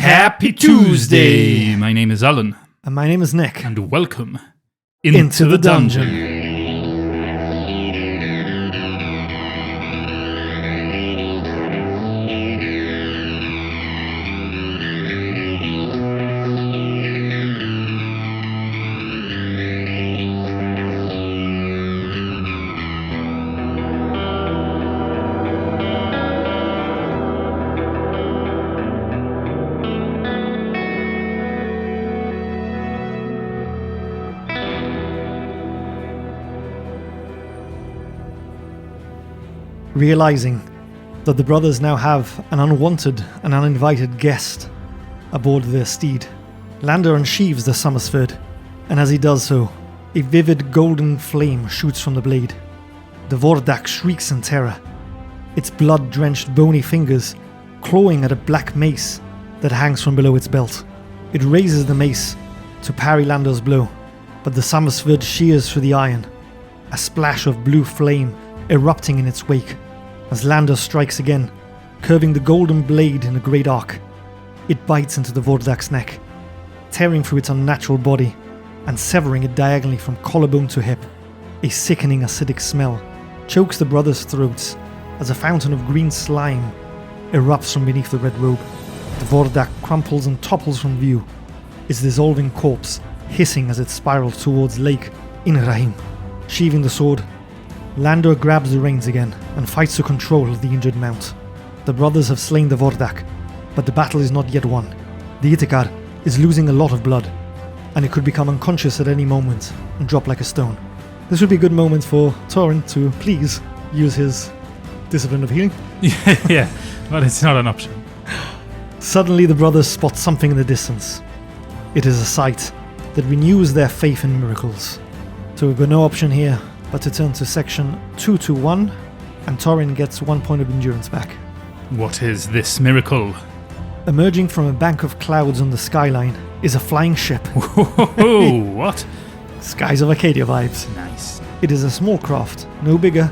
Happy Tuesday! My name is Alan. And my name is Nick. And welcome into the dungeon. Realizing that the brothers now have an unwanted and uninvited guest aboard their steed, Lander unsheaves the Summersford, and as he does so, a vivid golden flame shoots from the blade. The Vordak shrieks in terror, its blood-drenched bony fingers clawing at a black mace that hangs from below its belt. It raises the mace to parry Lander's blow, but the Summersford shears through the iron, a splash of blue flame erupting in its wake. As Lander strikes again, curving the golden blade in a great arc, it bites into the Vordak's neck, tearing through its unnatural body and severing it diagonally from collarbone to hip. A sickening acidic smell chokes the brothers' throats as a fountain of green slime erupts from beneath the red robe. The Vordak crumples and topples from view, its dissolving corpse hissing as it spirals towards Lake Inrahim. Sheathing the sword, Lander grabs the reins again and fights to control the injured mount. The brothers have slain the Vordak, but the battle is not yet won. The Itikar is losing a lot of blood, and it could become unconscious at any moment and drop like a stone. This would be a good moment for Torin to please use his discipline of healing. Yeah, but it's not an option. Suddenly the brothers spot something in the distance. It is a sight that renews their faith in miracles. So we've got no option here but to turn to section 221, and Torin gets 1 point of endurance back. What is this miracle? Emerging from a bank of clouds on the skyline is a flying ship. Whoa, what? Skies of Arcadia vibes. Nice. It is a small craft, no bigger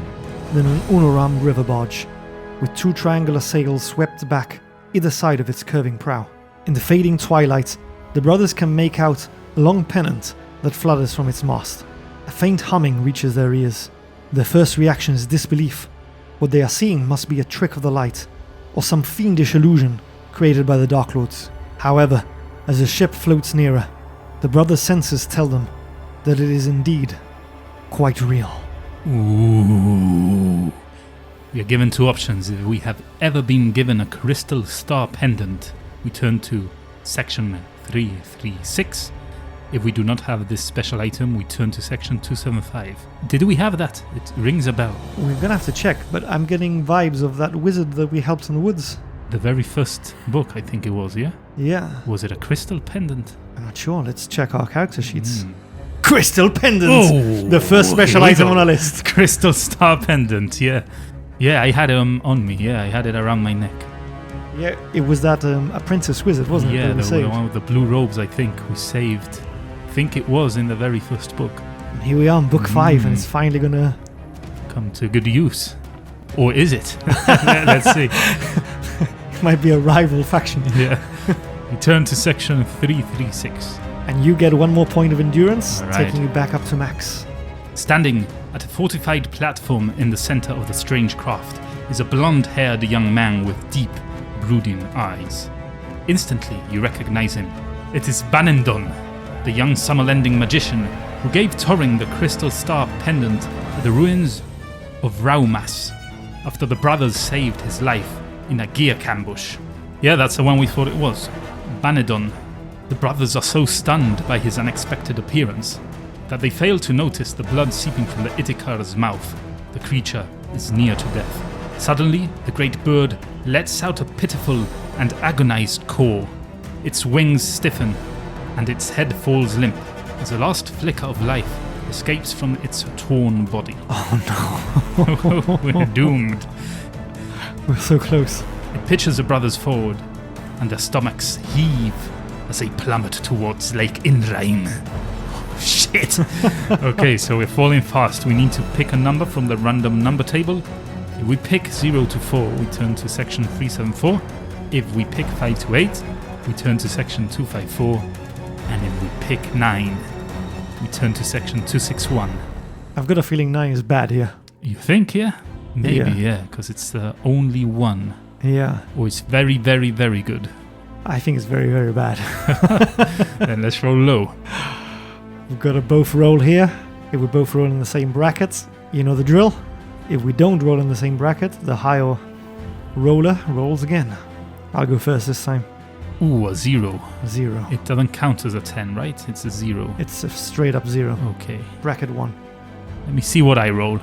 than an Unoram river barge, with two triangular sails swept back either side of its curving prow. In the fading twilight, the brothers can make out a long pennant that flutters from its mast. A faint humming reaches their ears. Their first reaction is disbelief. What they are seeing must be a trick of the light, or some fiendish illusion created by the Dark Lords. However, as the ship floats nearer, the brothers' senses tell them that it is indeed quite real. Ooh. We are given two options. If we have ever been given a crystal star pendant, we turn to section 336. If we do not have this special item, we turn to section 275. Did we have that? It rings a bell. We're gonna have to check, but I'm getting vibes of that wizard that we helped in the woods. The very first book, I think it was, yeah? Yeah. Was it a crystal pendant? I'm not sure. Let's check our character sheets. Crystal pendant! Oh, the first special item on our list. Crystal star pendant, yeah. Yeah, I had it on me. Yeah, I had it around my neck. Yeah, it was that apprentice wizard, wasn't it? Yeah, the one with the blue robes, I think, we saved. I think it was in the very first book. And here we are in book 5, and it's finally gonna come to good use. Or is it? Let's see. It might be a rival faction. Yeah. We turn to section 336. And you get 1 more point of endurance, right, taking you back up to max. Standing at a fortified platform in the center of the strange craft is a blonde-haired young man with deep, brooding eyes. Instantly, you recognize him. It is Banendon, the young summer-lending magician who gave Torin the crystal star pendant at the ruins of Raumas after the brothers saved his life in a gear ambush. Yeah, that's the one we thought it was. Banedon. The brothers are so stunned by his unexpected appearance that they fail to notice the blood seeping from the Itikar's mouth. The creature is near to death. Suddenly, the great bird lets out a pitiful and agonized caw. Its wings stiffen, and its head falls limp as the last flicker of life escapes from its torn body. Oh no. We're doomed. We're so close. It pitches the brothers forward, and their stomachs heave as they plummet towards Lake Inraim. Oh, shit! Okay, so we're falling fast. We need to pick a number from the random number table. If we pick 0 to 4, we turn to section 374. If we pick 5 to 8, we turn to section 254, and then we pick 9. We turn to section 261. I've got a feeling 9 is bad here. You think, yeah? Maybe, yeah, because it's the only one. Yeah. Or it's very, very, very good. I think it's very, very bad. Then let's roll low. We've got to both roll here. If we both roll in the same brackets, you know the drill. If we don't roll in the same bracket, the higher roller rolls again. I'll go first this time. Ooh, a 0. 0. It doesn't count as a 10, right? It's a 0. It's a straight up 0. Okay. Bracket 1. Let me see what I roll.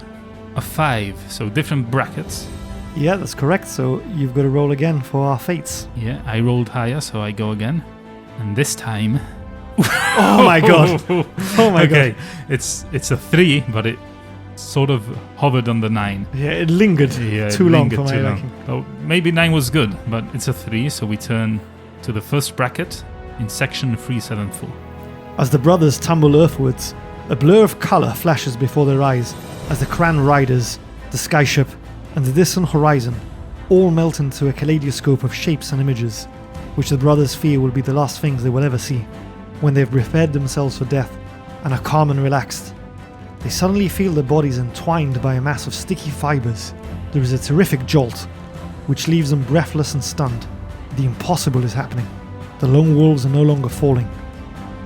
A 5, so different brackets. Yeah, that's correct. So you've got to roll again for our fates. Yeah, I rolled higher, so I go again. And this time... Oh my god. Oh my okay. god. It's a 3, but it sort of hovered on the 9. Yeah, it lingered too long for my liking. Oh, maybe 9 was good, but it's a 3, so we turn to the first bracket in section 374. As the brothers tumble earthwards, a blur of colour flashes before their eyes as the Cran riders, the skyship, and the distant horizon all melt into a kaleidoscope of shapes and images, which the brothers fear will be the last things they will ever see. When they've prepared themselves for death and are calm and relaxed, they suddenly feel their bodies entwined by a mass of sticky fibres. There is a terrific jolt, which leaves them breathless and stunned. The impossible is happening. The lone wolves are no longer falling,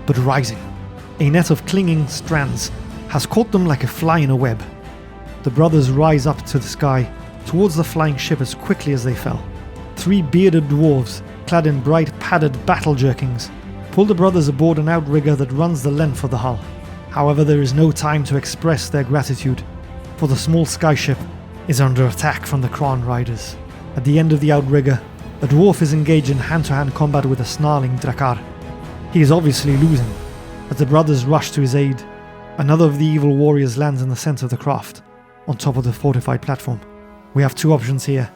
but rising. A net of clinging strands has caught them like a fly in a web. The brothers rise up to the sky, towards the flying ship as quickly as they fell. 3 bearded dwarves, clad in bright padded battle jerkins, pull the brothers aboard an outrigger that runs the length of the hull. However, there is no time to express their gratitude, for the small skyship is under attack from the Cran riders. At the end of the outrigger, a dwarf is engaged in hand-to-hand combat with a snarling Drakkar. He is obviously losing. As the brothers rush to his aid, another of the evil warriors lands in the center of the craft, on top of the fortified platform. We have 2 options here.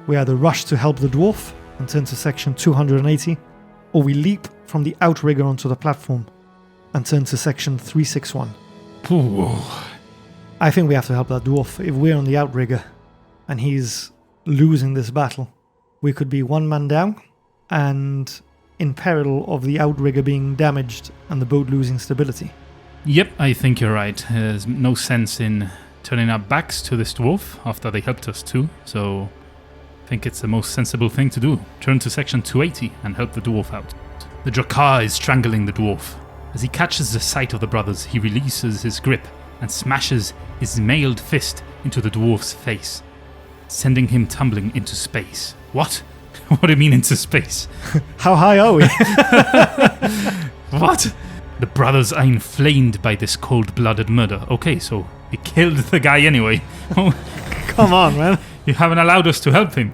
We either rush to help the dwarf and turn to section 280, or we leap from the outrigger onto the platform and turn to section 361. Ooh. I think we have to help that dwarf. If we're on the outrigger and he's losing this battle, we could be 1 man down and in peril of the outrigger being damaged and the boat losing stability. Yep, I think you're right. There's no sense in turning our backs to this dwarf after they helped us too, so I think it's the most sensible thing to do. Turn to section 280 and help the dwarf out. The Drakkar is strangling the dwarf. As he catches the sight of the brothers, he releases his grip and smashes his mailed fist into the dwarf's face, sending him tumbling into space. What? What do you mean into space? How high are we? What? The brothers are inflamed by this cold-blooded murder. Okay, so he killed the guy anyway. Come on, man. You haven't allowed us to help him.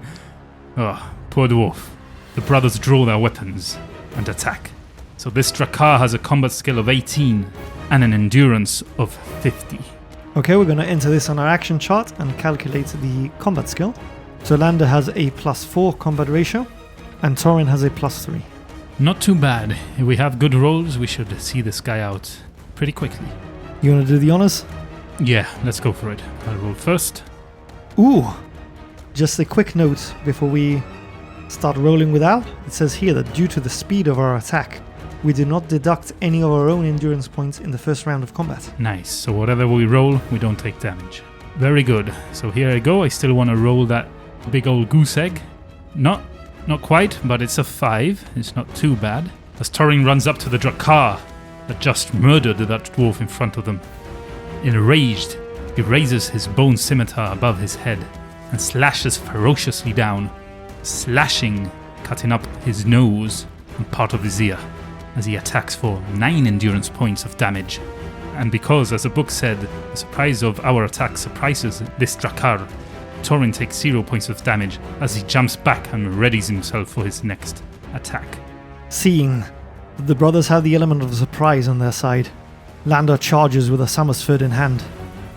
Oh, poor dwarf. The brothers draw their weapons and attack. So this Drakkar has a combat skill of 18 and an endurance of 50. Okay, we're going to enter this on our action chart and calculate the combat skill. So Lander has a +4 combat ratio and Torin has a +3. Not too bad. If we have good rolls, we should see this guy out pretty quickly. You want to do the honors? Yeah, let's go for it. I'll roll first. Ooh! Just a quick note before we start rolling with Al. It says here that due to the speed of our attack, we do not deduct any of our own endurance points in the first round of combat. Nice. So whatever we roll, we don't take damage. Very good. So here I go. I still want to roll that big old goose egg. Not quite, but it's a 5. It's not too bad. As Torin runs up to the Drakkar that just murdered that dwarf in front of them. Enraged, he raises his bone scimitar above his head and slashes ferociously down, slashing, cutting up his nose and part of his ear as he attacks for 9 endurance points of damage. And because, as the book said, the surprise of our attack surprises this Drakkar, Torin takes 0 points of damage as he jumps back and readies himself for his next attack. Seeing that the brothers have the element of surprise on their side, Lander charges with a Summersford in hand,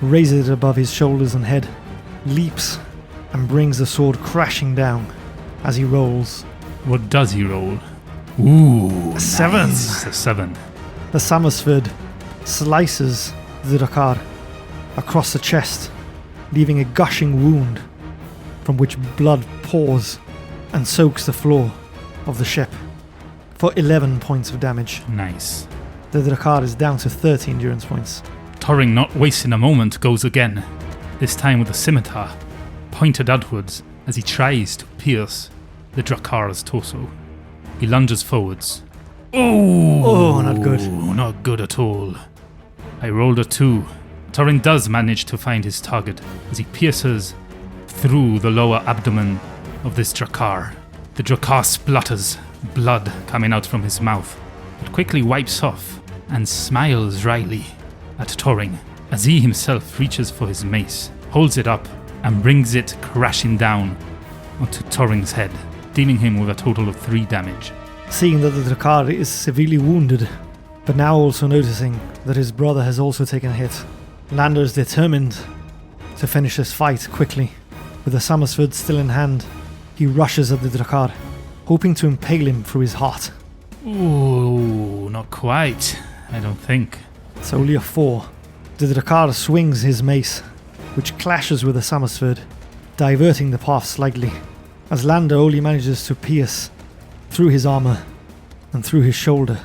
raises it above his shoulders and head, leaps, and brings the sword crashing down as he rolls. What does he roll? Ooh, a 7. Nice. A 7. The Summersford slices the Drakkar across the chest, leaving a gushing wound from which blood pours and soaks the floor of the ship. for 11 points of damage. Nice. The Drakkar is down to 30 endurance points. Thorin, not wasting a moment, goes again, this time with a scimitar, pointed outwards as he tries to pierce the Drakkar's torso. He lunges forwards. Oh, not good. Not good at all. I rolled a 2. Thorin does manage to find his target as he pierces through the lower abdomen of this Drakkar. The Drakkar splutters, blood coming out from his mouth, but quickly wipes off and smiles wryly at Thorin as he himself reaches for his mace, holds it up, and brings it crashing down onto Thorin's head, dealing him with a total of 3 damage. Seeing that the Drakkar is severely wounded, but now also noticing that his brother has also taken a hit, Lander is determined to finish this fight quickly. With the Summersword still in hand, he rushes at the Drakkar, hoping to impale him through his heart. Ooh, not quite, I don't think. It's only a 4. The Drakkar swings his mace, which clashes with the Summersword, diverting the path slightly, as Lander only manages to pierce through his armor and through his shoulder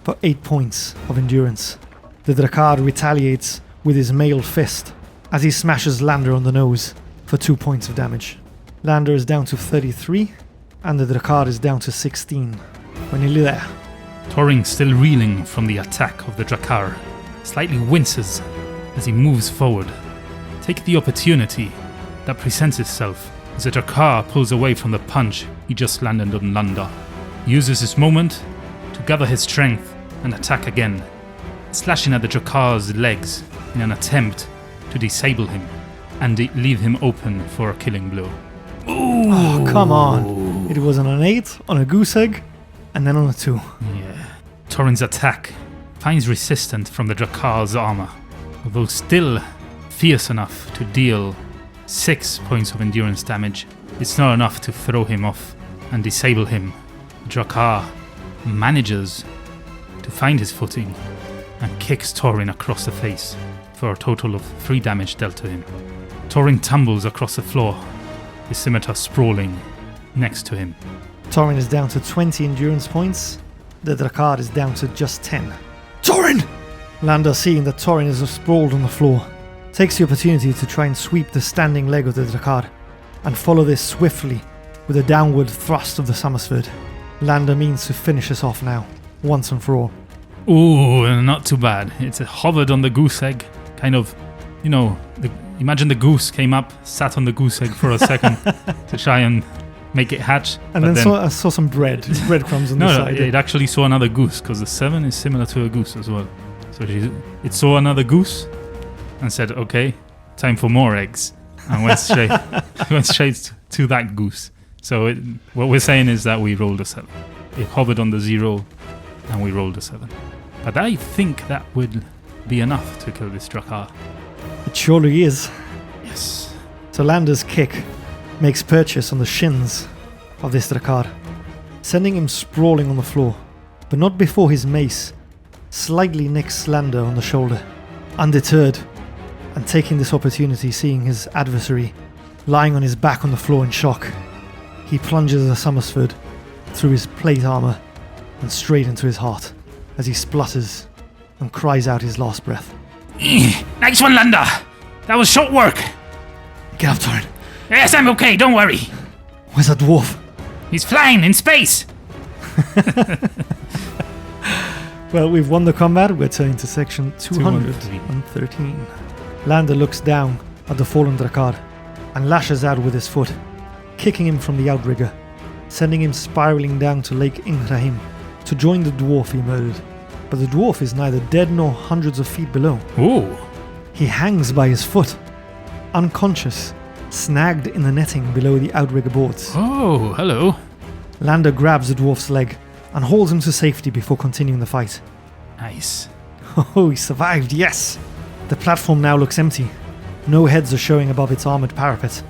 for 8 points of endurance. The Drakkar retaliates with his mailed fist as he smashes Lander on the nose for 2 points of damage. Lander is down to 33 and the Drakkar is down to 16. We're nearly there. Thorin, still reeling from the attack of the Drakkar, slightly winces as he moves forward. Take the opportunity that presents itself as the Drakkar pulls away from the punch he just landed on Lander. He uses this moment to gather his strength and attack again, slashing at the Drakkar's legs in an attempt to disable him and leave him open for a killing blow. Ooh. Oh, come on. It was on an 8, on a goose egg, and then on a 2. Yeah. Thorin's attack finds resistance from the Drakkar's armor, although still fierce enough to deal 6 points of endurance damage. It's not enough to throw him off and disable him. Drakkar manages to find his footing and kicks Thorin across the face for a total of 3 damage dealt to him. Thorin tumbles across the floor, his scimitar sprawling next to him. Thorin is down to 20 endurance points. The Drakkar is down to just 10. Thorin! Lander, seeing that Thorin is sprawled on the floor, takes the opportunity to try and sweep the standing leg of the Drakkar and follow this swiftly with a downward thrust of the Summersword. Lander means to finish us off now, once and for all. Ooh, not too bad. It's hovered on the goose egg, kind of, imagine the goose came up, sat on the goose egg for a second to try and make it hatch. And then I saw some breadcrumbs on the side. No, it actually saw another goose, because the 7 is similar to a goose as well. So it saw another goose and said, okay, time for more eggs, and went straight to that goose. So what we're saying is that we rolled a 7. It hovered on the 0 and we rolled a 7. But I think that would be enough to kill this Drakkar. It surely is. Yes. So Lander's kick makes purchase on the shins of this Drakkar, sending him sprawling on the floor, but not before his mace slightly nicks Lander on the shoulder. Undeterred, and taking this opportunity, seeing his adversary lying on his back on the floor in shock, he plunges a Summersword through his plate armor and straight into his heart as he splutters and cries out his last breath. Nice one, Lander! That was short work! Get up, Thorin. Yes, I'm okay, don't worry. Where's that dwarf? He's flying in space! Well, we've won the combat. We're turning to section 213. Lander looks down at the fallen Drakkar and lashes out with his foot, kicking him from the outrigger, sending him spiraling down to Lake Ingrahim to join the dwarf he murdered. But the dwarf is neither dead nor hundreds of feet below. Ooh. He hangs by his foot, unconscious, snagged in the netting below the outrigger boards. Oh, hello. Lander grabs the dwarf's leg and holds him to safety before continuing the fight. Nice. Oh, he survived, yes! The platform now looks empty. No heads are showing above its armoured parapet.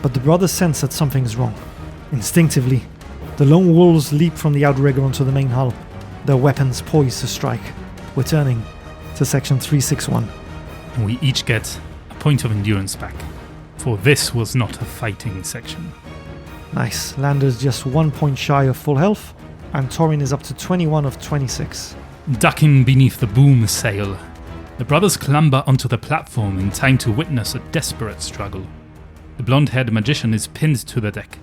But the brothers sense that something's wrong. Instinctively, the lone wolves leap from the outrigger onto the main hull, their weapons poised to strike. We're turning to section 361. And we each get a point of endurance back, for this was not a fighting section. Nice. Lander's just 1 point shy of full health, and Torin is up to 21 of 26. Ducking beneath the boom sail, the brothers clamber onto the platform in time to witness a desperate struggle. The blonde-haired magician is pinned to the deck,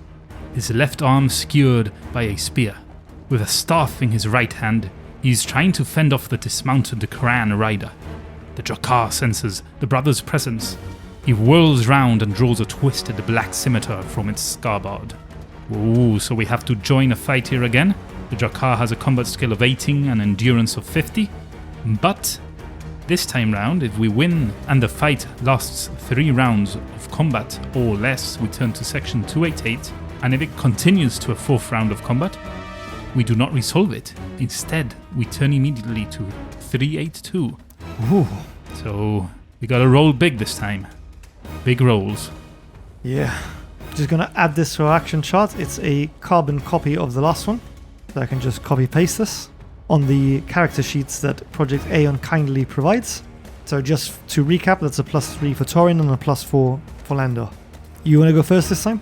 his left arm skewered by a spear. With a staff in his right hand, he is trying to fend off the dismounted Kran rider. The Drakkar senses the brothers' presence. He whirls round and draws a twisted black scimitar from its scabbard. Ooh, so we have to join a fight here again? The Drakkar has a combat skill of 18 and endurance of 50, but this time round, if we win and the fight lasts 3 rounds of combat or less, we turn to section 288, and if it continues to a 4th round of combat, we do not resolve it. Instead, we turn immediately to 382. Ooh. So we gotta roll big this time. Big rolls. Yeah. Just gonna add this to our action chart. It's a carbon copy of the last one. So I can just copy paste this on the character sheets that Project Aeon kindly provides. So just to recap, that's a +3 for Torin and a +4 for Landor. You wanna go first this time?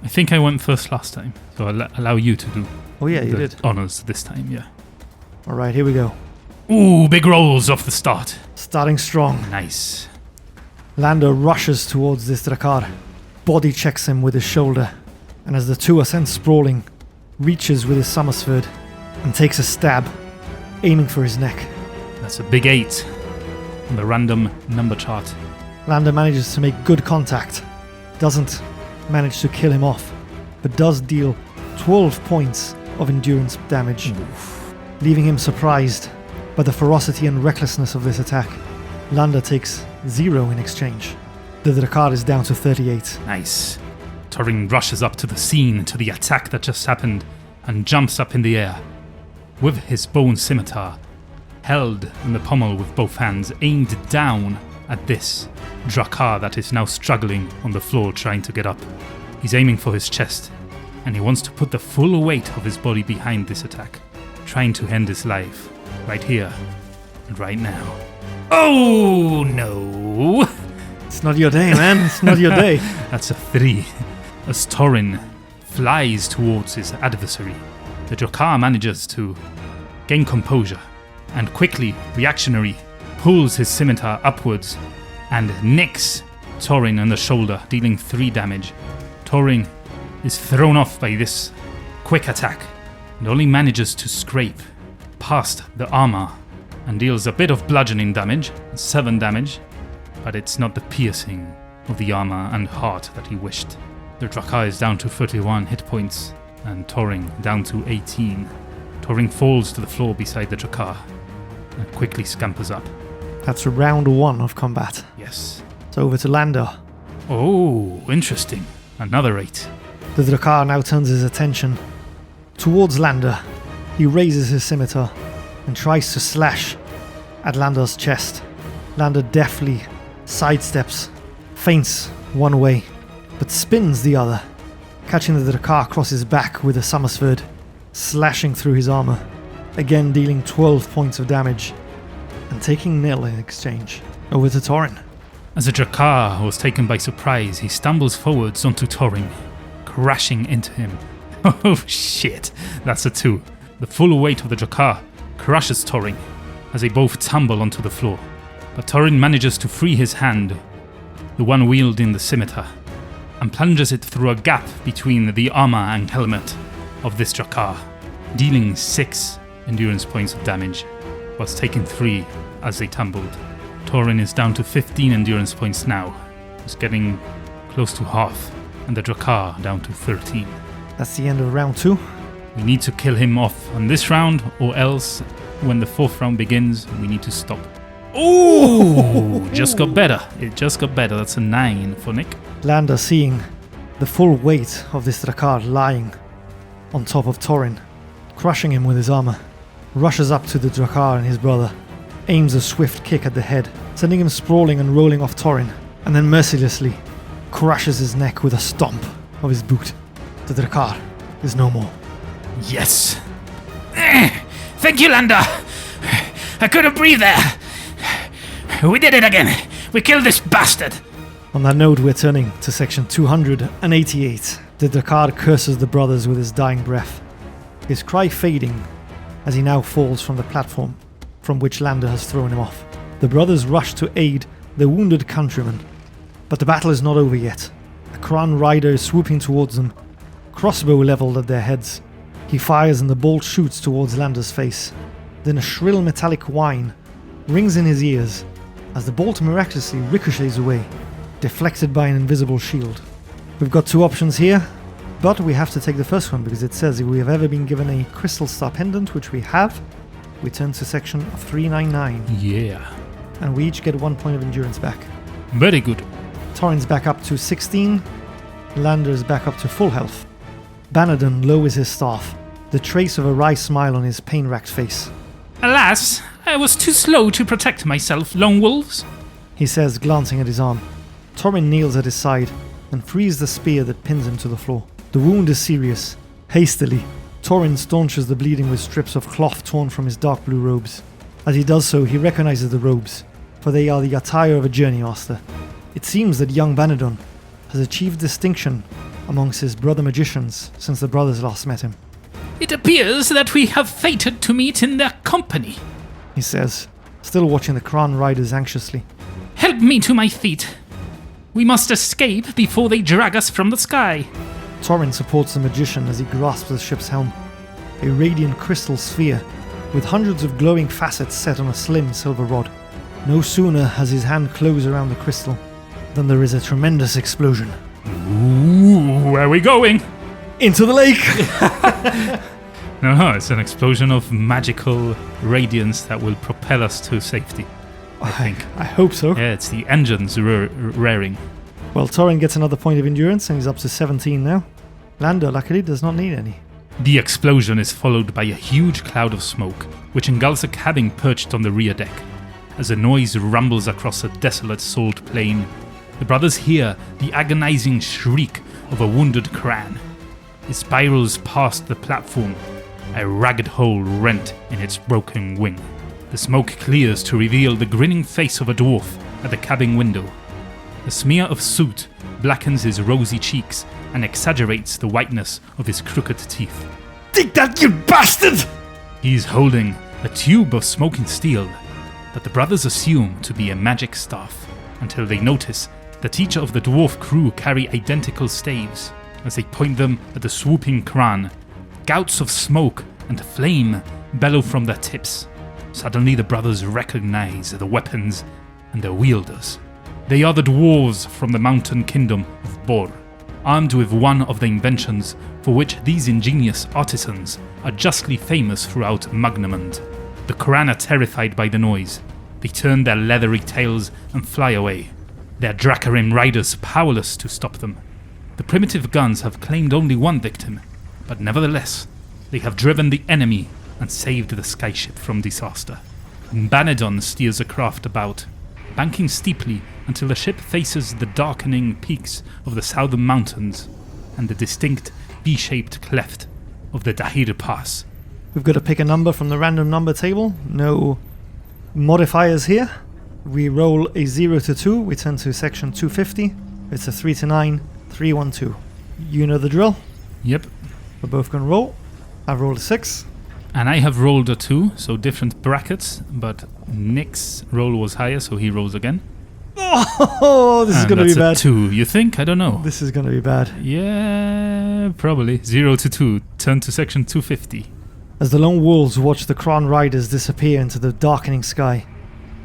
I think I went first last time, so I'll allow you to do Oh yeah, you the did. honors this time, yeah. Alright, here we go. Ooh, big rolls off the start. Starting strong. Nice. Landor rushes towards this Drakkar, body checks him with his shoulder, and as the two are sent sprawling, reaches with his Summersword and takes a stab, aiming for his neck. That's a big 8 on the random number chart. Landor manages to make good contact, doesn't manage to kill him off, but does deal 12 points of endurance damage, leaving him surprised by the ferocity and recklessness of this attack. Landor takes 0 in exchange. The Drakkar is down to 38. Nice. Torin rushes up to the scene, to the attack that just happened, and jumps up in the air. With his bone scimitar, held in the pommel with both hands, aimed down at this Drakkar that is now struggling on the floor trying to get up. He's aiming for his chest, and he wants to put the full weight of his body behind this attack, trying to end his life, right here and right now. Oh no! It's not your day, man. It's not your day. That's a 3. As Torin flies towards his adversary, the Drakkar manages to gain composure and quickly, reactionary, pulls his scimitar upwards and nicks Torin on the shoulder, dealing 3 damage. Torin is thrown off by this quick attack and only manages to scrape past the armor and deals a bit of bludgeoning damage, 7 damage, but it's not the piercing of the armor and heart that he wished. The Drakkar is down to 31 hit points and Torin down to 18. Torin falls to the floor beside the Drakkar and quickly scampers up. That's round 1 of combat. Yes. So over to Landor. Oh, interesting. Another 8. The Drakkar now turns his attention towards Landor. He raises his scimitar and tries to slash at Landor's chest. Landor deftly sidesteps, feints one way, but spins the other, catching the Drakkar across his back with a Summersword, slashing through his armor, again dealing 12 points of damage, and taking 0 in exchange. Over to Torin. As the Drakkar was taken by surprise, he stumbles forwards onto Torin, crashing into him. Oh shit, that's a 2. The full weight of the Drakkar crushes Torin as they both tumble onto the floor. But Torin manages to free his hand, the one wielding the scimitar, and plunges it through a gap between the armor and helmet of this Drakkar, dealing 6 endurance points of damage, whilst taking 3 as they tumbled. Torin is down to 15 endurance points now. He's getting close to half, and the Drakkar down to 13. That's the end of round 2. We need to kill him off on this round, or else, when the 4th round begins, we need to stop. Oh! Just got better. It just got better. That's a 9 for Nick. Landor, seeing the full weight of this Drakkar lying on top of Torin, crushing him with his armor, rushes up to the Drakkar and his brother, aims a swift kick at the head, sending him sprawling and rolling off Torin, and then mercilessly crushes his neck with a stomp of his boot. The Drakkar is no more. Yes! Thank you, Landor! I couldn't breathe there! We did it again! We killed this bastard! On that note, we're turning to section 288. The Drakkar curses the brothers with his dying breath. his cry fading as he now falls from the platform from which Lander has thrown him off. The brothers rush to aid their wounded countryman, but the battle is not over yet. A Kran rider is swooping towards them, crossbow leveled at their heads. He fires and the bolt shoots towards Lander's face. Then a shrill metallic whine rings in his ears as the bolt miraculously ricochets away, deflected by an invisible shield. We've got two options here, but we have to take the first one because it says if we have ever been given a crystal star pendant, which we have, we turn to section 399. Yeah. And we each get 1 point of endurance back. Very good. Torin's back up to 16. Lander's back up to full health. Banadon lowers his staff, the trace of a wry smile on his pain-racked face. Alas, I was too slow to protect myself, LoneWolves, he says, glancing at his arm. Torin kneels at his side and frees the spear that pins him to the floor. The wound is serious. Hastily, Torin staunches the bleeding with strips of cloth torn from his dark blue robes. As he does so, he recognizes the robes, for they are the attire of a journey master. It seems that young Banadon has achieved distinction amongst his brother magicians since the brothers last met him. It appears that we have fated to meet in their company, he says, still watching the Kran riders anxiously. Help me to my feet. We must escape before they drag us from the sky. Torin supports the magician as he grasps the ship's helm, a radiant crystal sphere with hundreds of glowing facets set on a slim silver rod. No sooner has his hand closed around the crystal than there is a tremendous explosion. Ooh, where are we going? Into the lake! No, it's an explosion of magical radiance that will propel us to safety, I think. I hope so. Yeah, it's the engines raring. Well, Torin gets another point of endurance and he's up to 17 now. Lander, luckily, does not need any. The explosion is followed by a huge cloud of smoke, which engulfs a cabin perched on the rear deck. As the noise rumbles across a desolate salt plain, the brothers hear the agonizing shriek of a wounded Kran. It spirals past the platform, a ragged hole rent in its broken wing. The smoke clears to reveal the grinning face of a dwarf at the cabin window. A smear of soot blackens his rosy cheeks and exaggerates the whiteness of his crooked teeth. Take that, you bastard! He's holding a tube of smoking steel that the brothers assume to be a magic staff, until they notice that each of the dwarf crew carry identical staves. As they point them at the swooping Kran, gouts of smoke and flame bellow from their tips. Suddenly the brothers recognize the weapons and their wielders. They are the dwarves from the mountain kingdom of Bor, armed with one of the inventions for which these ingenious artisans are justly famous throughout Magnamund. The Kran are terrified by the noise. They turn their leathery tails and fly away, their Dracarim riders powerless to stop them. The primitive guns have claimed only one victim, but nevertheless, they have driven the enemy and saved the skyship from disaster. Banadon steers the craft about, banking steeply until the ship faces the darkening peaks of the southern mountains and the distinct V-shaped cleft of the Dahir Pass. We've got to pick a number from the random number table. No modifiers here. We roll a 0 to 2, we turn to section 250. It's a 3 to 9, 3, 1, 2. You know the drill. Yep. We're both going to roll. I've rolled a 6. And I have rolled a 2, so different brackets, but Nick's roll was higher, so he rolls again. Oh, this is going to be bad. That's a 2, you think? I don't know. This is going to be bad. Yeah, probably. 0 to 2, turn to section 250. As the lone wolves watch the Kran riders disappear into the darkening sky,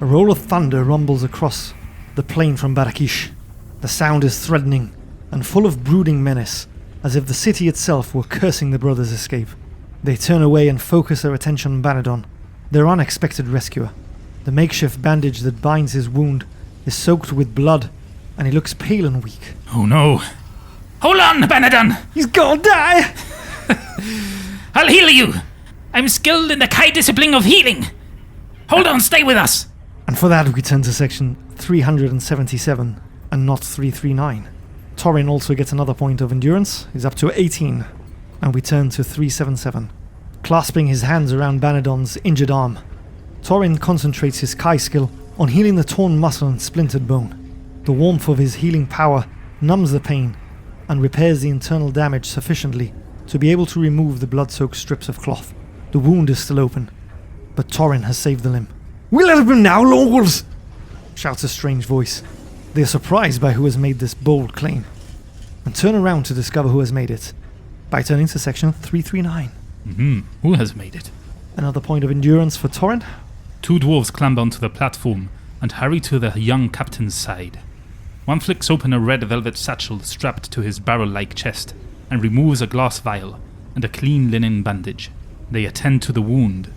a roll of thunder rumbles across the plain from Barakish. The sound is threatening and full of brooding menace, as if the city itself were cursing the brothers' escape. They turn away and focus their attention on Banadon, their unexpected rescuer. The makeshift bandage that binds his wound is soaked with blood, and he looks pale and weak. Oh no. Hold on, Banadon! He's gonna die! I'll heal you! I'm skilled in the Kai discipline of healing! Hold on, stay with us! And for that we turn to section 377 and not 339. Torin also gets another point of endurance. He's up to 18. And we turn to 377. Clasping his hands around Banadon's injured arm, Torin concentrates his Kai skill on healing the torn muscle and splintered bone. The warmth of his healing power numbs the pain and repairs the internal damage sufficiently to be able to remove the blood-soaked strips of cloth. The wound is still open, but Torin has saved the limb. "We'll let him now, LoneWolves!" shouts a strange voice. They are surprised by who has made this bold claim, and turn around to discover who has made it, by turning to section 339. Who has made it? Another point of endurance for Torin. 2 dwarves climb onto the platform and hurry to the young captain's side. One flicks open a red velvet satchel strapped to his barrel-like chest and removes a glass vial and a clean linen bandage. They attend to the wound,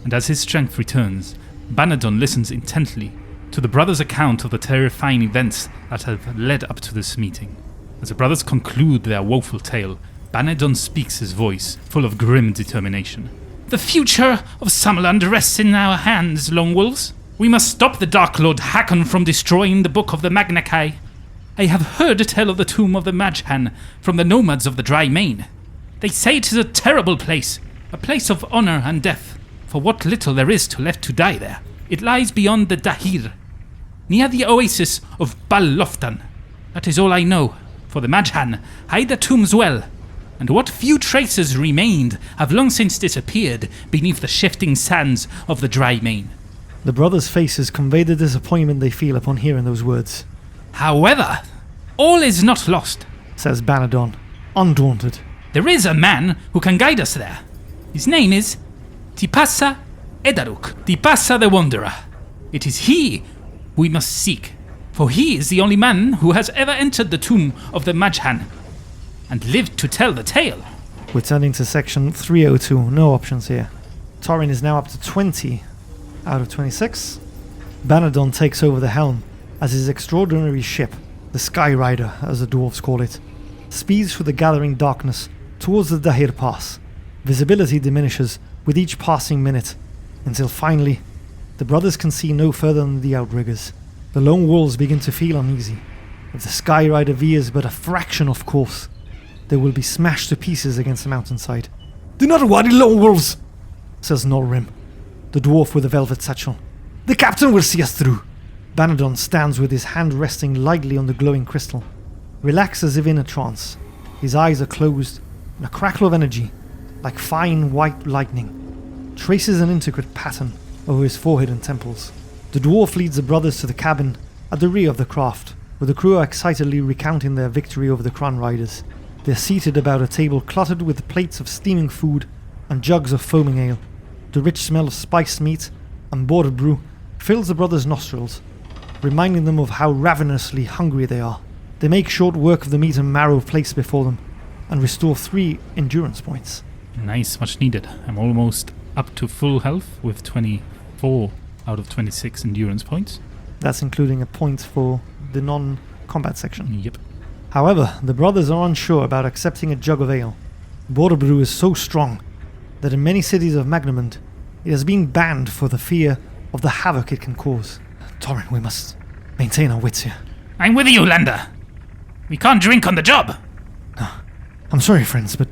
and as his strength returns, Banadon listens intently to the brothers' account of the terrifying events that have led up to this meeting. As the brothers conclude their woeful tale, Banadon speaks, his voice full of grim determination. "The future of Summerland rests in our hands, LoneWolves. We must stop the Dark Lord Hakon from destroying the Book of the Magnakai. I have heard tell of the tomb of the Majhan from the nomads of the Dry Main. They say it is a terrible place, a place of honor and death, for what little there is left to die there. It lies beyond the Dahir, near the oasis of Bal-Loftan. That is all I know, for the Majhan hide the tombs well, and what few traces remained have long since disappeared beneath the shifting sands of the Dry Main." The brothers' faces convey the disappointment they feel upon hearing those words. "However, all is not lost," says Banadon, undaunted. "There is a man who can guide us there. His name is Tipasa Edaruk, Tipasa the Wanderer. It is he we must seek, for he is the only man who has ever entered the tomb of the Majhan and lived to tell the tale." We're turning to section 302, no options here. Torin is now up to 20 out of 26. Banadon takes over the helm as his extraordinary ship, the Sky Rider as the dwarves call it, speeds through the gathering darkness towards the Dahir Pass. Visibility diminishes with each passing minute, until finally, the brothers can see no further than the outriggers. The lone wolves begin to feel uneasy. If the Sky Rider veers but a fraction off course, they will be smashed to pieces against the mountainside. "Do not worry, lone wolves," says Norrim, the dwarf with the velvet satchel. "The captain will see us through." Banadon stands with his hand resting lightly on the glowing crystal, relaxed as if in a trance. His eyes are closed, and a crackle of energy, like fine white lightning, traces an intricate pattern over his forehead and temples. The dwarf leads the brothers to the cabin at the rear of the craft, where the crew are excitedly recounting their victory over the Crown Riders. They are seated about a table cluttered with plates of steaming food and jugs of foaming ale. The rich smell of spiced meat and border brew fills the brothers' nostrils, reminding them of how ravenously hungry they are. They make short work of the meat and marrow placed before them, and restore 3 endurance points. Nice, much needed. I'm almost up to full health with 24 out of 26 endurance points. That's including a point for the non-combat section. Yep. However, the brothers are unsure about accepting a jug of ale. Border brew is so strong that in many cities of Magnamund, it has been banned for the fear of the havoc it can cause. Torin, we must maintain our wits here. I'm with you, Lander. We can't drink on the job. No, I'm sorry, friends, but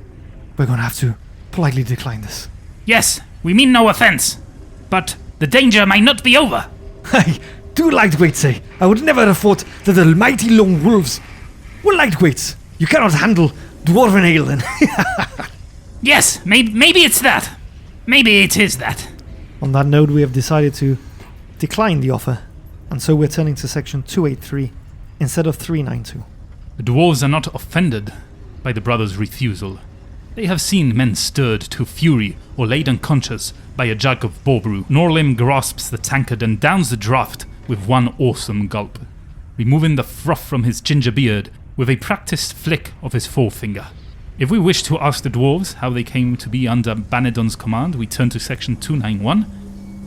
we're going to have to politely decline this. Yes, we mean no offense, but the danger might not be over. I do lightweights say. I would never have thought that the mighty lone wolves were lightweights. You cannot handle dwarven ale then. Yes, maybe it's that. Maybe it is that. On that note, we have decided to decline the offer, and so we're turning to section 283 instead of 392. The dwarves are not offended by the brothers' refusal. They have seen men stirred to fury or laid unconscious by a jug of borbrew. Norlim grasps the tankard and downs the draught with one awesome gulp, removing the froth from his ginger beard with a practiced flick of his forefinger. If we wish to ask the dwarves how they came to be under Banadon's command, we turn to section 291,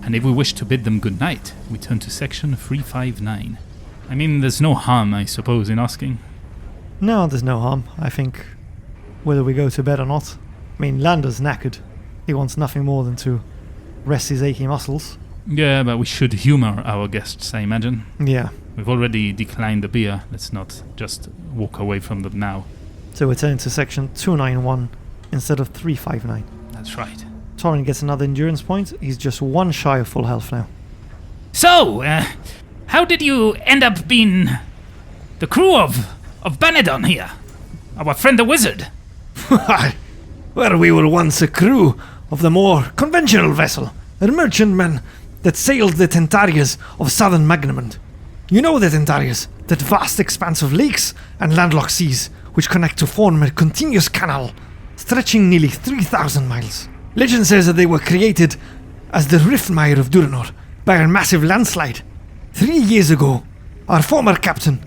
and if we wish to bid them good night, we turn to section 359. I mean, there's no harm, I suppose, in asking. No, there's no harm. I think whether we go to bed or not. I mean, Lander's knackered. He wants nothing more than to rest his achy muscles. Yeah, but we should humor our guests, I imagine. Yeah. We've already declined the beer. Let's not just walk away from them now. So we're turning to section 291 instead of 359. That's right. Torin gets another endurance point. He's just 1 shy of full health now. So, how did you end up being the crew of Banadon here? Our friend the wizard? where we were once a crew of the more conventional vessel, a merchantman that sailed the Tentarias of southern Magnamond. You know the Tentarias, that vast expanse of lakes and landlocked seas which connect to form a continuous canal stretching nearly 3,000 miles. Legend says that they were created as the Riftmire of Duranor by a massive landslide. 3 years ago, our former captain,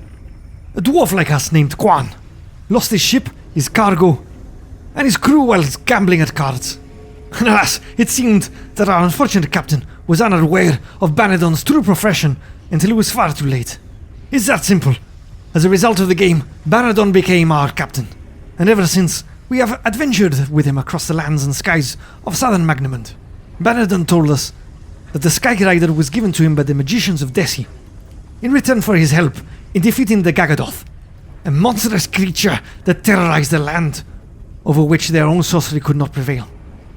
a dwarf like us named Quan, lost his ship, his cargo, and his crew while gambling at cards. And alas, it seemed that our unfortunate captain was unaware of Banadon's true profession until it was far too late. It's that simple. As a result of the game, Banadon became our captain, and ever since, we have adventured with him across the lands and skies of southern Magnamond. Banadon told us that the Sky Rider was given to him by the magicians of Desi, in return for his help in defeating the Gagadoth, a monstrous creature that terrorized the land, over which their own sorcery could not prevail.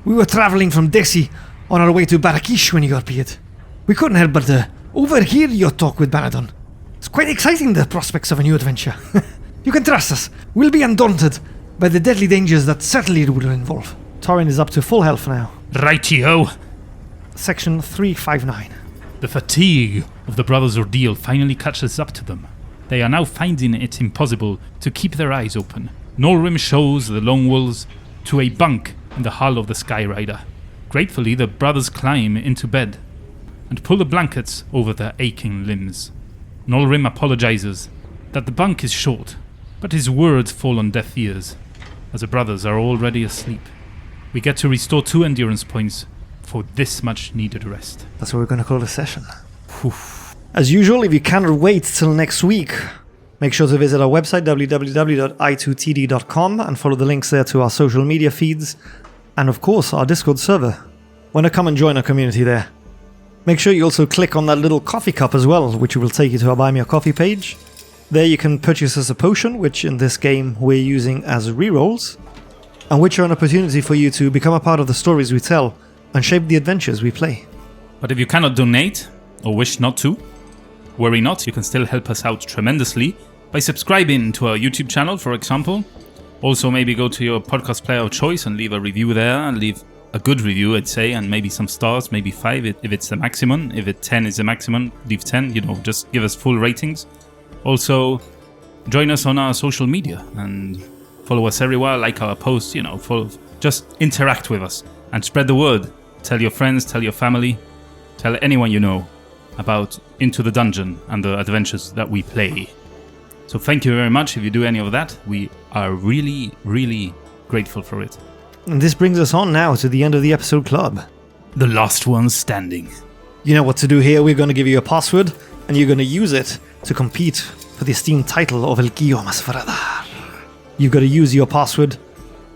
We were traveling from Desi on our way to Barakish when you appeared. We couldn't help but overhear your talk with Banadon. It's quite exciting, the prospects of a new adventure. You can trust us. We'll be undaunted by the deadly dangers that certainly will involve. Torin is up to full health now. Rightio. Section 359. The fatigue of the brothers' ordeal finally catches up to them. They are now finding it impossible to keep their eyes open. Nolrim shows the LoneWolves to a bunk in the hull of the Sky Rider. Gratefully, the brothers climb into bed and pull the blankets over their aching limbs. Nolrim apologizes that the bunk is short, but his words fall on deaf ears, as the brothers are already asleep. We get to restore 2 endurance points for this much needed rest. That's what we're going to call a session. As usual, if you cannot wait till next week, make sure to visit our website www.i2td.com and follow the links there to our social media feeds and of course our Discord server. Why not come and join our community there? Make sure you also click on that little coffee cup as well, which will take you to our Buy Me a Coffee page. There you can purchase us a potion, which in this game we're using as rerolls, and which are an opportunity for you to become a part of the stories we tell and shape the adventures we play. But if you cannot donate, or wish not to, worry not, you can still help us out tremendously by subscribing to our YouTube channel, for example. Also maybe go to your podcast player of choice and leave a review there, and leave a good review, I'd say, and maybe some stars, maybe 5 if it's the maximum. If 10 is the maximum, leave 10, just give us full ratings. Also, join us on our social media and follow us everywhere, like our posts, just interact with us and spread the word. Tell your friends, tell your family, tell anyone you know about Into the Dungeon and the adventures that we play. So thank you very much if you do any of that. We are really, really grateful for it. And this brings us on now to the end of the episode club. The last one standing. You know what to do here. We're going to give you a password, and you're going to use it to compete for the esteemed title of El Guillaume Asfaradar. You've got to use your password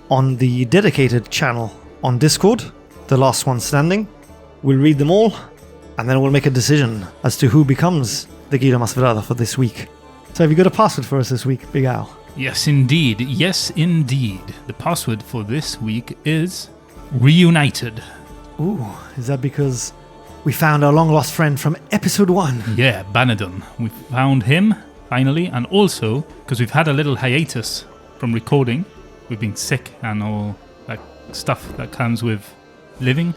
on the dedicated channel on Discord, the last one standing. We'll read them all, and then we'll make a decision as to who becomes the Guillaume Asfaradar for this week. So have you got a password for us this week, Big Al? Yes, indeed. Yes, indeed. The password for this week is Reunited. Ooh, is that because we found our long-lost friend from episode 1? Yeah, Banadon. We found him, finally, and also, because we've had a little hiatus from recording, we've been sick and all that stuff that comes with living.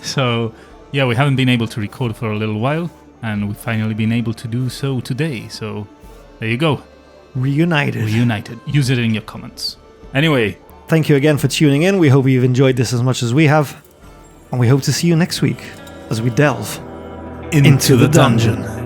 So, yeah, we haven't been able to record for a little while, and we've finally been able to do so today. So, there you go. Reunited. Use it in your comments. Anyway. Thank you again for tuning in. We hope you've enjoyed this as much as we have. And we hope to see you next week as we delve into the dungeon.